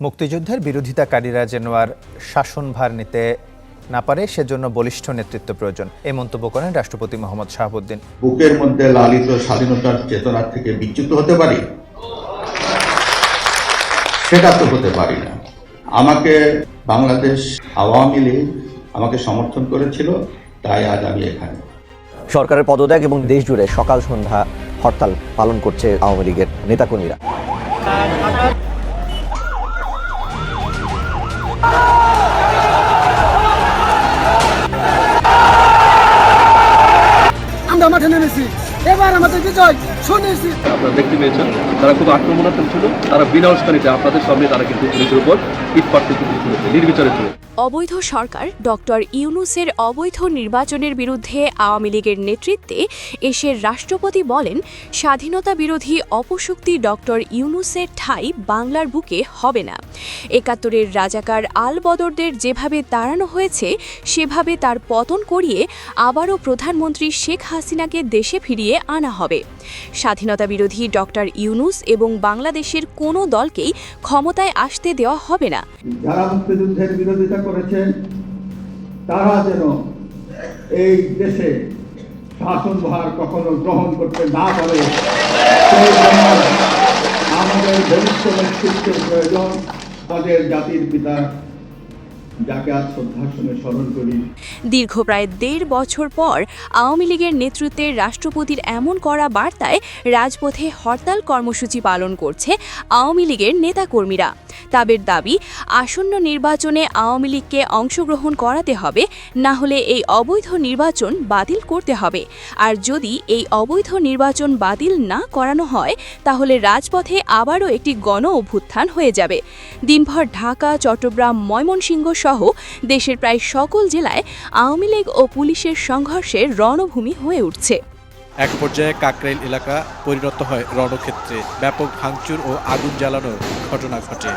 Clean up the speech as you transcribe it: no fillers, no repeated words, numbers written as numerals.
মুক্তিযুদ্ধের বিরোধিতাকারীরা যেন আর শাসনভার নিতে না পারে সেজন্য বলিষ্ঠ নেতৃত্ব প্রয়োজন, এই মন্তব্য করেন রাষ্ট্রপতি মোহাম্মদ শাহাবুদ্দিন। বুকের মধ্যে লালিত স্বাধীনতার চেতনার থেকে বিচ্যুত হতে পারি, সেটা তো হতে পারি না। আমাকে বাংলাদেশ আওয়ামী লীগ আমাকে সমর্থন করেছিল, তাই আজ আমি এখানে। সরকারের পদত্যাগ এবং দেশ জুড়ে সকাল সন্ধ্যা হরতাল পালন করছে আওয়ামী লীগের নেতাকর্মীরা। আমরা মাঠে নেমেছি, এবার আমাদের বিজয় সুনিশ্চিত। আপনারা দেখতে পেয়েছেন তারা খুব আক্রমণাত্মক ছিল, তারা বিনা উস্কানিতে আপনাদের সামনে তারা কিন্তু পুলিশের উপর ইটপাট তুলেছে, নির্বিচারে ছিল। অবৈধ সরকার ডক্টর ইউনূসের অবৈধ নির্বাচনের বিরুদ্ধে আওয়ামী লীগের নেতৃত্বে এসে রাষ্ট্রপতি বলেন, স্বাধীনতা বিরোধী অপশক্তি ডক্টর ইউনূসের ঠাঁই বাংলার বুকে হবে না। ৭১-এর রাজাকার আল বদরদের যেভাবে তাড়ানো হয়েছে সেভাবে তার পতন করিয়ে আবারও প্রধানমন্ত্রী শেখ হাসিনাকে দেশে ফিরিয়ে আনা হবে। স্বাধীনতা বিরোধী ডক্টর ইউনূস এবং বাংলাদেশের কোনো দলকেই ক্ষমতায় আসতে দেওয়া হবে না। যারা মুক্তিযুদ্ধের বিরোধিতা করেছেন তারা যেন এই দেশে শাসনভার কখনো গ্রহণ করতে না পারে, সেই জন্য আমাদের বলিষ্ঠ নেতৃত্বের প্রয়োজন। আমাদের জাতির পিতা যাকে আজ শ্রদ্ধার সঙ্গে স্মরণ করি। দীর্ঘ প্রায় ১.৫ বছর পর আওয়ামী লীগের নেতৃত্বে রাষ্ট্রপতির এমন কড়া বার্তায় রাজপথে হরতাল কর্মসূচি পালন করছে আওয়ামী লীগের নেতাকর্মীরা। তাদের দাবি, আসন্ন নির্বাচনে আওয়ামী লীগকে অংশগ্রহণ করাতে হবে, না হলে এই অবৈধ নির্বাচন বাতিল করতে হবে। আর যদি এই অবৈধ নির্বাচন বাতিল না করানো হয় তাহলে রাজপথে আবারও একটি গণ অভ্যুত্থান হয়ে যাবে। দিনভর ঢাকা, চট্টগ্রাম, ময়মনসিংহ সহ দেশের প্রায় সকল জেলায় আওয়ামী লীগ ও পুলিশের সংঘর্ষের রণভূমি হয়ে উঠছে। এক পর্যায়ে কাকরাইল এলাকা পরিণত হয় রণক্ষেত্রে, ব্যাপক ভাঙচুর ও আগুন জ্বালানোর ঘটনা ঘটে।